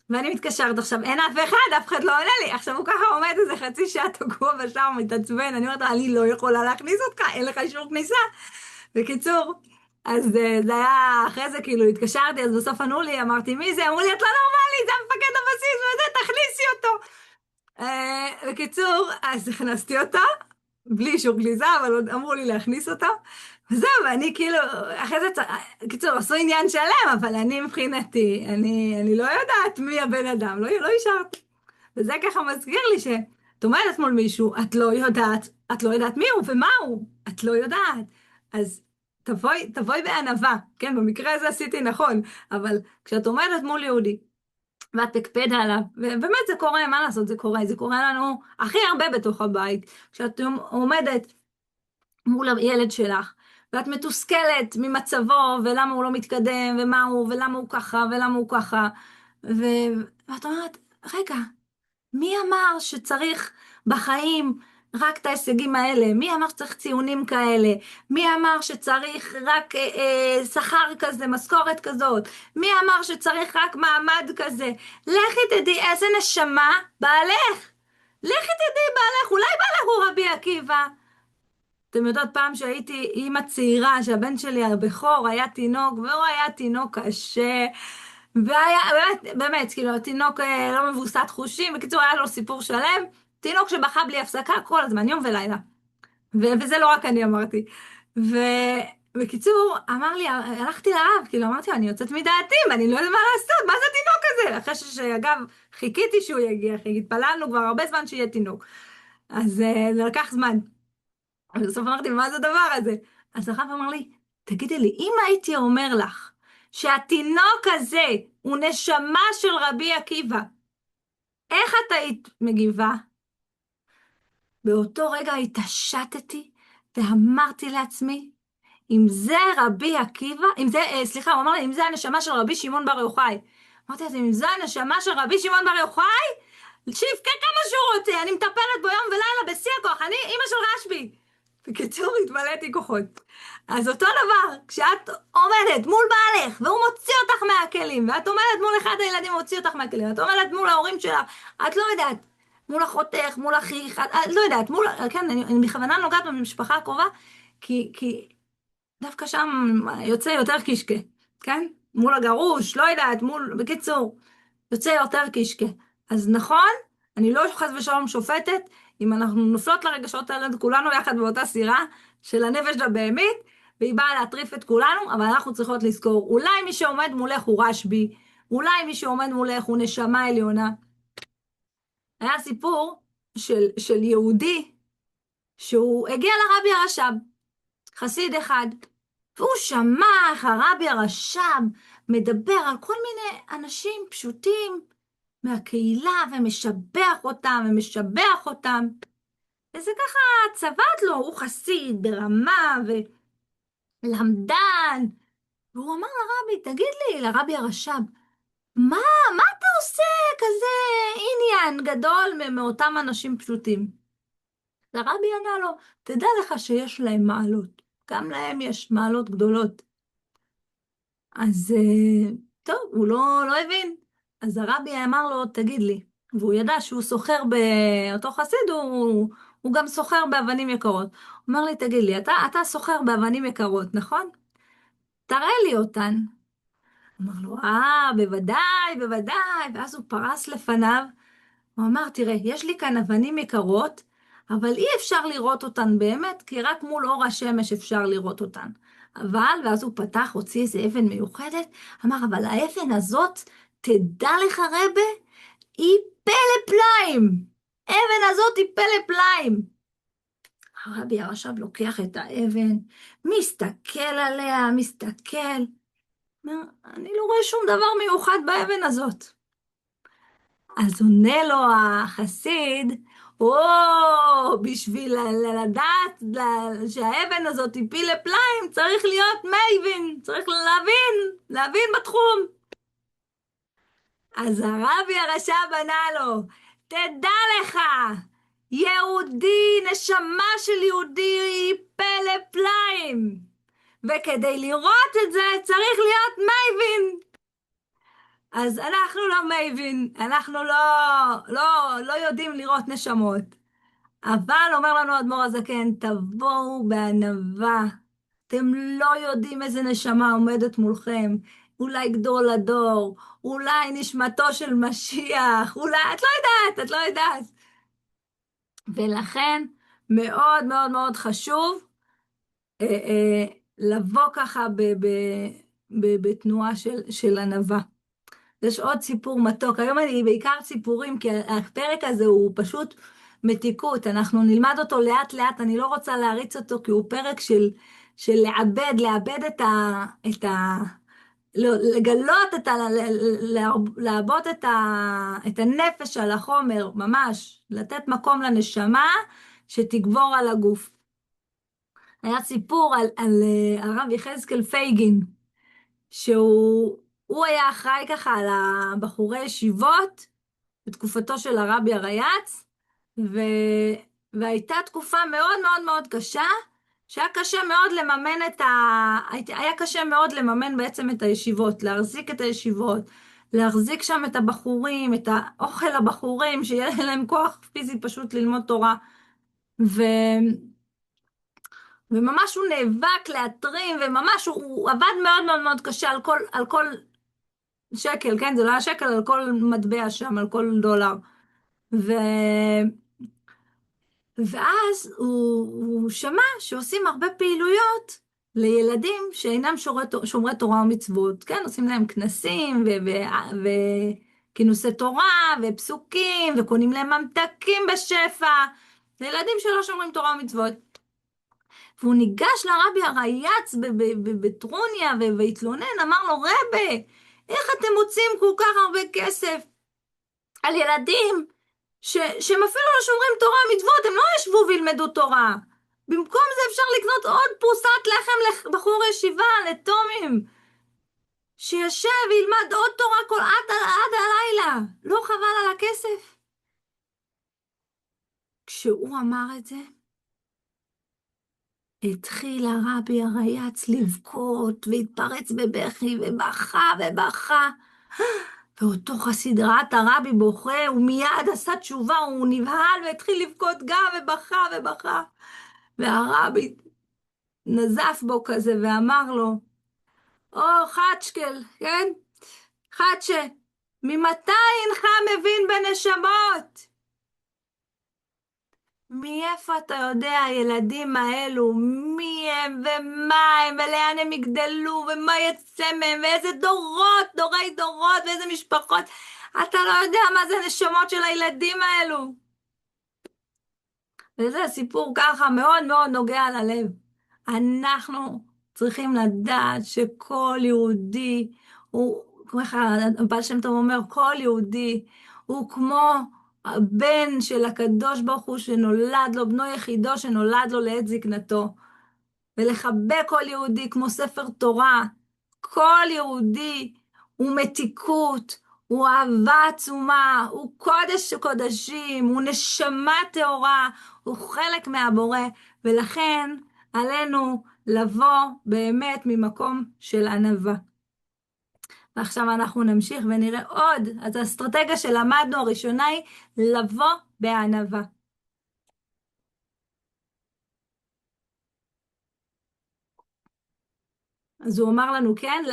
ואני מתקשרת עכשיו, אין אף אחד, אף אחד לא עונה לי. עכשיו הוא ככה עומד איזה חצי שעה תקוע בשער, מתעצבן, אני אומרת לו, אני לא יכולה להכניס אותך, אין לך אישור כניסה. בקיצור, אז זה היה, אחרי זה כאילו התקשרתי, אז בסוף ענו לי, אמרתי, מי זה? אמרו לי, את לא נורמלית, זה מפקד הבסיס, וזה, תכניסי אותו. בקיצור, אז הכנסתי אותה, בלי אישור כניסה, אבל עוד אמרו לי להכניס אותה. וזהו, ואני כאילו, אחרי זה, קיצור, עשו עניין שלם, אבל אני מבחינתי, אני לא יודעת מי הבן אדם, לא אישרתי. וזה ככה מזכיר לי שאת עומדת מול מישהו, את לא יודעת מי הוא ומה הוא, את לא יודעת. אז תבואי בענווה, כן, במקרה הזה עשיתי נכון, אבל כשאת עומדת מול יהודי, ואת תקפד עליו, ובאמת זה קורה, מה לעשות, זה קורה לנו הכי הרבה בתוך הבית. כשאת עומדת מול הילד שלך, ואת מתוסכלת ממצבו, ולמה הוא לא מתקדם, ומה הוא, ולמה הוא ככה, ולמה הוא ככה, ואת אומרת, רגע, מי אמר שצריך בחיים רק את ההישגים האלה? מי אמר שצריך ציונים כאלה? מי אמר שצריך רק שכר כזה, משכורת כזאת? מי אמר שצריך רק מעמד כזה? לכי תדעי איזה נשמה בעלך. לכי תדעי בעלך, אולי בעלך הוא רבי עקיבא. אתם יודעות, פעם שהייתי אימא צעירה, שהבן שלי הבכור היה תינוק, והוא היה תינוק קשה, והיה, באמת, כאילו, התינוק לא מבוסת חושים, בקיצור, היה לו סיפור שלם, תינוק שבכה בלי הפסקה כל הזמן, יום ולילה. וזה לא רק אני אמרתי. ובקיצור, אמר לי, הלכתי לרב, כאילו, אמרתי לו, אני יוצאת מדעתי, ואני לא יודעת מה לעשות, מה זה התינוק הזה? אחרי שאגב, חיכיתי שהוא יגיע, התפללנו כבר הרבה זמן שיהיה תינוק. אז זה לקח זמן. אז בסוף אמרתי, מה זה הדבר הזה? אז הרב אמר לי, תגידי לי, אם הייתי אומר לך שהתינוק הזה הוא נשמה של רבי עקיבא, איך את היית מגיבה? באותו רגע התעשתתי ואמרתי לעצמי, אם זה רבי עקיבא, סליחה, הוא אמר לי, אם זה הנשמה של רבי שמעון בר יוחאי. אמרתי לעצמי, אם זה הנשמה של רבי שמעון בר יוחאי, שיבכה כמה שהוא רוצה, אני מטפלת בו יום ולילה בשיא הכוח, אני אימא של רשב"י. בקיצור, התמלאתי כוחות. אז אותו דבר, כשאת עומדת מול בעלך, והוא מוציא אותך מהכלים, ואת עומדת מול אחד הילדים, הוא מוציא אותך מהכלים, ואת עומדת מול ההורים שלך, את לא יודעת, מול אחותך, מול אחיך, את לא יודעת, כן, אני בכוונה נוגעת במשפחה הקרובה, כי דווקא שם יוצא יותר קישקה, כן? מול הגרוש, לא יודעת, בקיצור, יוצא יותר קישקה. אז נכון, אני לא חס ושלום שופטת, אם אנחנו נופלות לרגשות האלה, כולנו יחד באותה סירה של הנפש הבהמית, והיא באה להטריף את כולנו, אבל אנחנו צריכות לזכור, אולי מי שעומד מולך הוא רשב"י, אולי מי שעומד מולך הוא נשמה עליונה. היה סיפור של יהודי, שהוא הגיע לרבי הרש"ב, חסיד אחד, והוא שמע איך הרבי הרש"ב מדבר על כל מיני אנשים פשוטים מהקהילה, ומשבח אותם, וזה ככה צבט לו, הוא חסיד ברמה ולמדן, והוא אמר לרבי, תגיד לי, לרבי הרש"ב, מה אתה עושה כזה עניין גדול מאותם אנשים פשוטים? לרבי ענה לו, תדע לך שיש להם מעלות, גם להם יש מעלות גדולות. אז טוב, הוא לא הבין. אז הרבי אמר לו, תגיד לי, והוא ידע שהוא סוחר באותו חסיד, הוא גם סוחר באבנים יקרות. הוא אומר לי, תגיד לי, אתה סוחר באבנים יקרות, נכון? תראה לי אותן. הוא אמר לו, בוודאי, בוודאי. ואז הוא פרס לפניו, הוא אמר, תראה, יש לי כאן אבנים יקרות, אבל אי אפשר לראות אותן באמת, כי רק מול אור השמש אפשר לראות אותן. אבל, ואז הוא פתח, הוציא איזה אבן מיוחדת, אמר, אבל האבן הזאת, תדע לך רבה, היא פלא פלאים. אבן הזאת היא פלא פלאים. הרבי הרש"ב לוקח את האבן, מסתכל עליה, מסתכל, אומר, אני לא רואה שום דבר מיוחד באבן הזאת. אז עונה לו החסיד, או, בשביל לדעת שהאבן הזאת היא פילה פליים, צריך להיות מייבין, צריך להבין בתחום. אז הרבי הרש"ב ענה לו, תדע לך, יהודי, נשמה של יהודי היא פלא פלאים, וכדי לראות את זה צריך להיות מייבין. אז אנחנו לא מייבין, אנחנו לא יודעים לראות נשמות. אבל אומר לנו אדמו"ר הזקן, תבואו בענווה. אתם לא יודעים איזה נשמה עומדת מולכם. אולי גדול הדור, אולי נשמתו של משיח, אולי, את לא יודעת. ולכן מאוד מאוד מאוד חשוב לבוא ככה בתנועה של ענווה. יש עוד סיפור מתוק, היום אני בעיקר סיפורים, כי הפרק הזה הוא פשוט מתיקות, אנחנו נלמד אותו לאט לאט, אני לא רוצה להריץ אותו, כי הוא פרק של לעבד לגלות, לעבוד את הנפש על החומר, ממש, לתת מקום לנשמה שתגבור על הגוף. היה סיפור על הרב יחזקאל פייגין, שהוא היה אחראי ככה על הבחורי ישיבות בתקופתו של הרבי הרייץ, והייתה תקופה מאוד מאוד מאוד קשה, שהיה קשה מאוד היה קשה מאוד לממן בעצם את הישיבות, להחזיק את הישיבות, להחזיק שם את הבחורים, את האוכל לבחורים, שיהיה להם כוח פיזי פשוט ללמוד תורה. וממש הוא נאבק להתרים, וממש הוא עבד מאוד מאוד מאוד קשה על כל שקל, כן? זה לא היה שקל, על כל מטבע שם, על כל דולר. ואז הוא שמע שעושים הרבה פעילויות לילדים שאינם שומרי תורה ומצוות, כן? עושים להם כנסים וכינוסי תורה ופסוקים, וקונים להם ממתקים בשפע, לילדים שלא שומרים תורה ומצוות. והוא ניגש לרבי הרייץ בטרוניה והתלונן, אמר לו, רבי, איך אתם מוצאים כל כך הרבה כסף על ילדים שהם אפילו לא שומרים תורה ומצוות, הם לא ישבו וילמדו תורה. במקום זה אפשר לקנות עוד פרוסת לחם לבחור ישיבה, לתומים, שישב וילמד עוד תורה עד הלילה. לא חבל על הכסף? כשהוא אמר את זה, התחיל הרבי הרייץ לבכות, והתפרץ בבכי, ובכה. ואותו חסיד ראה את הרבי בוכה, הוא מיד עשה תשובה, הוא נבהל והתחיל לבכות גם, ובכה. והרבי נזף בו כזה ואמר לו, חצ'קל, כן? חצ'ה, ממתי אינך מבין בנשמות? מאיפה אתה יודע הילדים האלו, מי הם ומה הם ולאן הם יגדלו ומה יצא מהם ואיזה דורי דורות ואיזה משפחות, אתה לא יודע מה זה נשמות של הילדים האלו. וזה סיפור ככה מאוד מאוד נוגע ללב. אנחנו צריכים לדעת שכל יהודי הוא, כמו הבעל שם טוב אומר, כל יהודי הוא כמו הבן של הקדוש ברוך הוא שנולד לו, בנו יחידו שנולד לו לעת זקנתו. ולחבק כל יהודי כמו ספר תורה. כל יהודי הוא מתיקות, הוא אהבה עצומה, הוא קודש קודשים, הוא נשמה טהורה, הוא חלק מהבורא, ולכן עלינו לבוא באמת ממקום של ענווה. ועכשיו אנחנו נמשיך ונראה עוד. אז האסטרטגיה שלמדנו הראשונה היא לבוא בענווה. אז הוא אמר לנו, כן,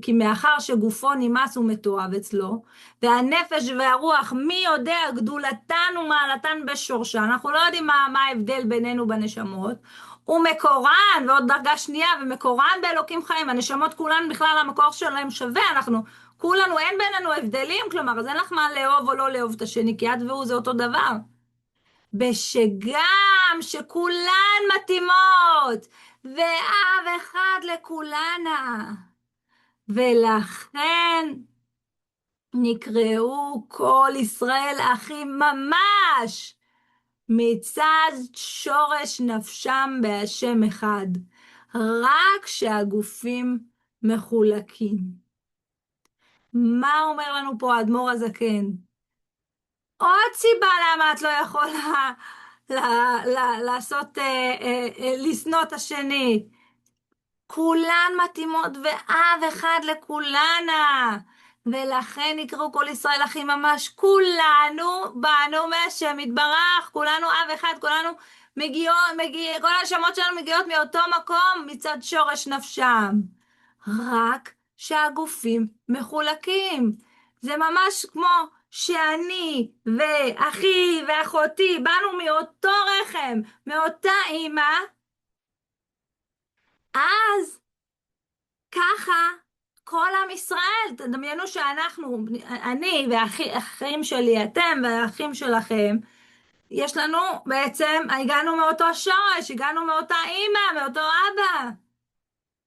כי מאחר שגופו נמאס ומתועב אצלו, והנפש והרוח, מי יודע גדולתן ומעלתן בשורשה, אנחנו לא יודעים מה ההבדל בינינו בנשמות, הוא מקורן, ועוד דרגה שנייה, ומקורן באלוקים חיים, הנשמות כולן בכלל המקור שלהם שווה, כולנו אין בינינו הבדלים, כלומר, אז אין לך מה לאהוב או לא לאהוב את השני, כי את והוא זה אותו דבר. בשגם שכולן מתאימות, ואב אחד לכולנה. ולכן נקראו כל ישראל אחים ממש, מצד שורש נפשם בהשם אחד, רק שהגופים מחולקים. מה אומר לנו פה האדמו"ר הזקן? עוד סיבה למה את לא יכולה לעשות, לשנוא את השני. כולן מתאימות ואב אחד לכולנה, ולכן נקראו כל ישראל אחים ממש. כולנו באנו מהשם יתברך, כולנו אב אחד, כולנו כל הנשמות שלנו מגיעות מאותו מקום, מצד שורש נפשם, רק שהגופים מחולקים. זה ממש כמו שאני ואחי ואחותי באנו מאותו רחם, מאותה אימא, אז ככה כל עם ישראל. תדמיינו שאנחנו, אני והאחים שלי, אתם והאחים שלכם, יש לנו בעצם, הגענו מאותו שורש, הגענו מאותה אימא, מאותו אבא,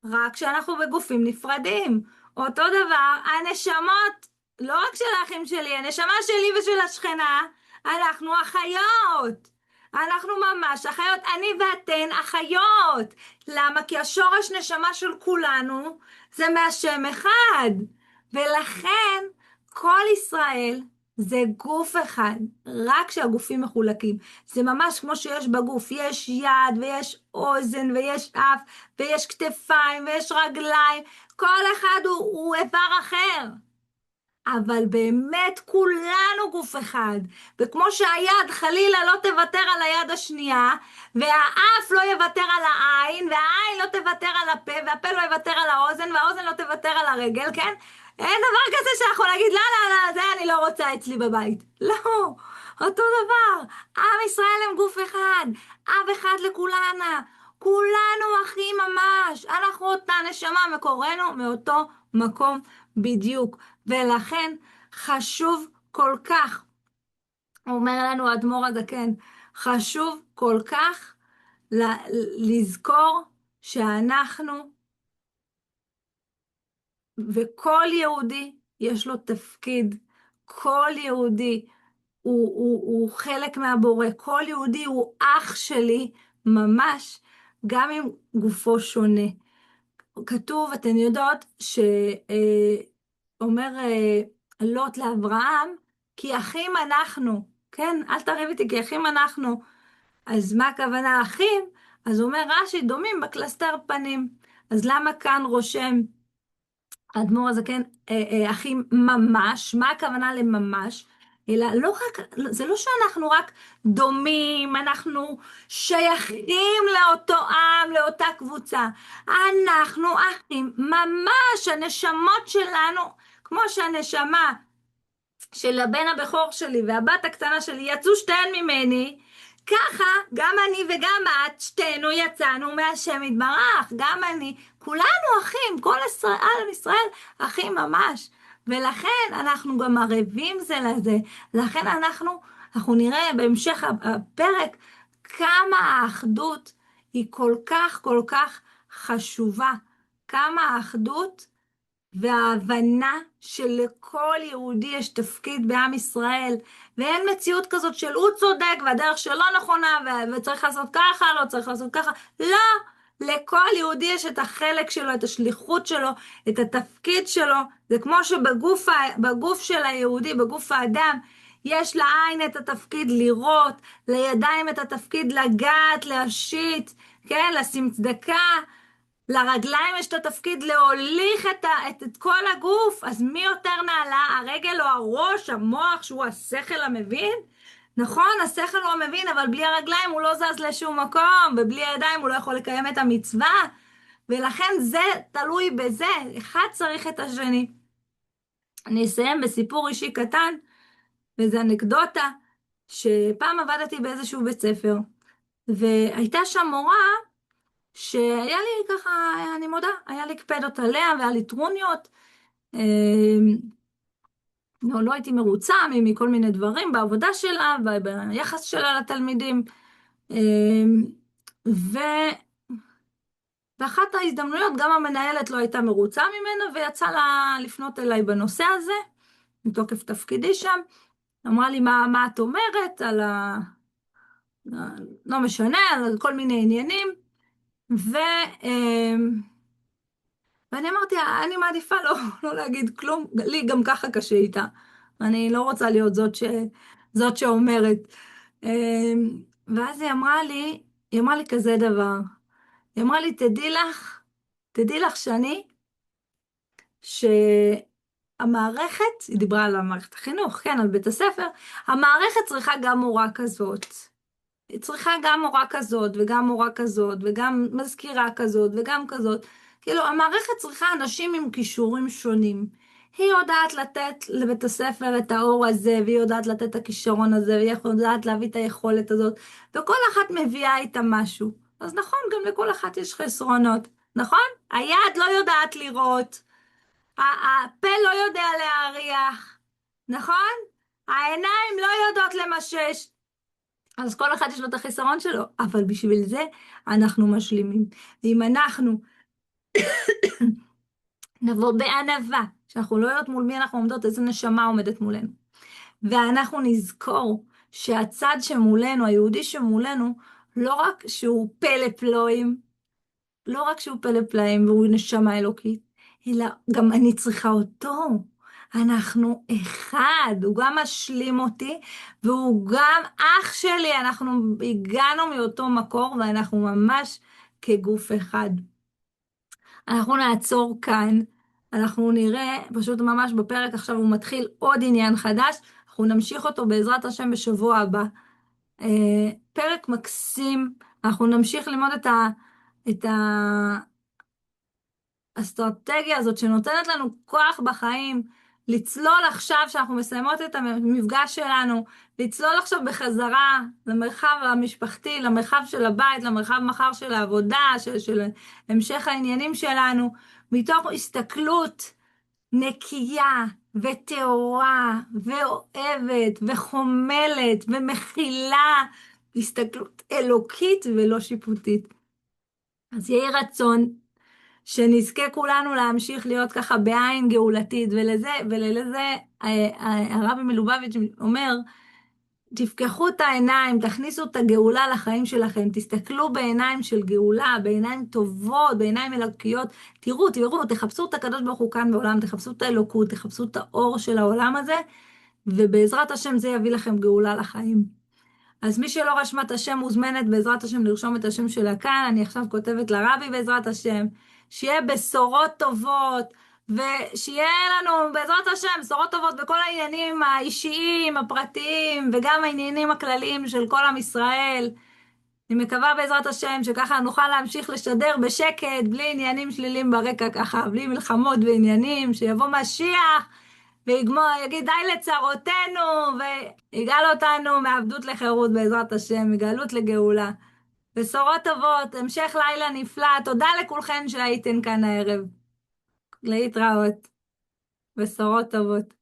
רק שאנחנו בגופים נפרדים. אותו דבר, הנשמות, לא רק של האחים שלי, הנשמה שלי ושל השכנה, אנחנו אחיות. אנחנו ממש אחיות, אני ואתן אחיות. למה? כי השורש נשמה של כולנו זה מהשם אחד. ולכן כל ישראל זה גוף אחד, רק שהגופים מחולקים. זה ממש כמו שיש בגוף, יש יד ויש אוזן ויש אף ויש כתפיים ויש רגליים, כל אחד הוא איבר אחר. אבל באמת כולנו גוף אחד, וכמו שהיד חלילה לא תוותר על היד השנייה, והאף לא יוותר על העין, והעין לא תוותר על הפה, והפה לא יוותר על האוזן, והאוזן לא תוותר על הרגל, כן? אין דבר כזה שאנחנו נגיד, לא, לא, לא, זה אני לא רוצה אצלי בבית. לא, אותו דבר. עם ישראל הם גוף אחד, אב אחד לכולנה. כולנו אחים ממש, אנחנו אותה נשמה, מקורנו מאותו מקום בדיוק. ולכן חשוב כל כך, אומר לנו האדמו"ר הזקן, חשוב כל כך לזכור שאנחנו, וכל יהודי יש לו תפקיד, כל יהודי הוא חלק מהבורא, כל יהודי הוא אח שלי ממש, גם אם גופו שונה. כתוב, אתן יודעות, שאומר לוט לאברהם, כי אחים אנחנו, כן? אל תריב איתי, כי אחים אנחנו. אז מה הכוונה אחים? אז אומר רש"י, דומים בקלסתר פנים. אז למה כאן רושם האדמו"ר הזקן, אחים ממש? מה הכוונה לממש? אלא לא רק, זה לא שאנחנו רק דומים, אנחנו שייכים לאותו עם, לאותה קבוצה. אנחנו אחים ממש, הנשמות שלנו, כמו שהנשמה של הבן הבכור שלי והבת הקטנה שלי יצאו שתיהן ממני, ככה גם אני וגם את, שתינו יצאנו מהשם יתברך, גם אני, כולנו אחים, כל עם ישראל אחים ממש, ולכן אנחנו גם ערבים זה לזה, לכן אנחנו נראה בהמשך הפרק כמה האחדות היא כל כך חשובה, כמה האחדות וההבנה שלכל יהודי יש תפקיד בעם ישראל, ואין מציאות כזאת של הוא צודק והדרך שלו נכונה וצריך לעשות ככה, לא צריך לעשות ככה, לא, לכל יהודי יש את החלק שלו, את השליחות שלו, את התפקיד שלו. זה כמו שבגוף של היהודי, בגוף האדם, יש לעין את התפקיד לראות, לידיים את התפקיד לגעת, להשית, כן, לשים צדקה, לרגליים יש את התפקיד להוליך את כל הגוף. אז מי יותר נעלה, הרגל או הראש, המוח שהוא השכל המבין? נכון, השכל הוא המבין, אבל בלי הרגליים הוא לא זז לשום מקום, ובלי הידיים הוא לא יכול לקיים את המצווה, ולכן זה תלוי בזה, אחד צריך את השני. אני אסיים בסיפור אישי קטן, וזו אנקדוטה, שפעם עבדתי באיזשהו בית ספר, והייתה שם מורה, שהיה לי ככה, אני מודה, היה לי קפדות עליה והיה לי טרוניות, לא הייתי מרוצה מכל מיני דברים בעבודה שלה, ביחס שלה לתלמידים. אמ, ו... באחת ההזדמנויות גם המנהלת לא הייתה מרוצה ממנה, ויצא לה לפנות אליי בנושא הזה, מתוקף תפקידי שם. אמרה לי, מה את אומרת על לא משנה, על כל מיני עניינים. ו... אמ, ואני אמרתי, אני מעדיפה לא להגיד כלום, לי גם ככה קשה איתה. אני לא רוצה להיות זאת שאומרת. ואז היא אמרה לי כזה דבר. היא אמרה לי, תדעי לך שהמערכת, היא דיברה על מערכת החינוך, כן, על בית הספר, המערכת צריכה גם מורה כזאת. היא צריכה גם מורה כזאת, וגם מורה כזאת, וגם מזכירה כזאת, וגם כזאת. כאילו, המערכת צריכה אנשים עם כישורים שונים. היא יודעת לתת לבית הספר את האור הזה, והיא יודעת לתת את הכישרון הזה, והיא יודעת להביא את היכולת הזאת, וכל אחת מביאה איתה משהו. אז נכון, גם לכל אחת יש חסרונות, נכון? היד לא יודעת לראות, הפה לא יודע להריח, נכון? העיניים לא יודעות למשש. אז כל אחד יש לו את החיסרון שלו, אבל בשביל זה אנחנו משלימים. ואם אנחנו נבוא בענווה, שאנחנו לא יודעות מול מי אנחנו עומדות, איזה נשמה עומדת מולנו, ואנחנו נזכור שהצד שמולנו, היהודי שמולנו, לא רק שהוא פלא פלואים, לא רק שהוא פלא פלאים והוא נשמה אלוקית, אלא גם אני צריכה אותו. אנחנו אחד, הוא גם משלים אותי, והוא גם אח שלי, אנחנו הגענו מאותו מקור, ואנחנו ממש כגוף אחד. אנחנו נעצור כאן, אנחנו נראה, פשוט ממש בפרק עכשיו הוא מתחיל עוד עניין חדש, אנחנו נמשיך אותו בעזרת השם בשבוע הבא. פרק מקסים, אנחנו נמשיך ללמוד את האסטרטגיה הזאת שנותנת לנו כוח בחיים, לצלול עכשיו, שאנחנו מסיימות את המפגש שלנו, לצלול עכשיו בחזרה למרחב המשפחתי, למרחב של הבית, למרחב מחר של העבודה, של המשך העניינים שלנו, מתוך הסתכלות נקייה וטהורה ואוהבת וחומלת ומכילה, הסתכלות אלוקית ולא שיפוטית. אז יהי רצון שנזכה כולנו להמשיך להיות ככה בעין גאולתית, ולזה הרבי מלובביץ' אומר, תפקחו את העיניים, תכניסו את הגאולה לחיים שלכם, תסתכלו בעיניים של גאולה, בעיניים טובות, בעיניים אלוקיות, תראו, תחפשו את הקדוש ברוך הוא כאן בעולם, תחפשו את האלוקות, תחפשו את האור של העולם הזה, ובעזרת השם זה יביא לכם גאולה לחיים. אז מי שלא רשמה את השם מוזמנת בעזרת השם לרשום את השם שלה כאן, אני עכשיו כותבת לרבי בעזרת השם, שיהיה בשורות טובות, ושיהיה לנו בעזרת השם בשורות טובות בכל העניינים האישיים, הפרטיים, וגם העניינים הכלליים של כל עם ישראל. אני מקווה בעזרת השם שככה נוכל להמשיך לשדר בשקט, בלי עניינים שליליים ברקע ככה, בלי מלחמות ועניינים, שיבוא משיח, ויגיד די לצרותינו, ויגאל אותנו מעבדות לחירות בעזרת השם, מגלות לגאולה. בשורות טובות, המשך לילה נפלא, תודה לכולכן שהייתן כאן הערב. להתראות, בשורות טובות.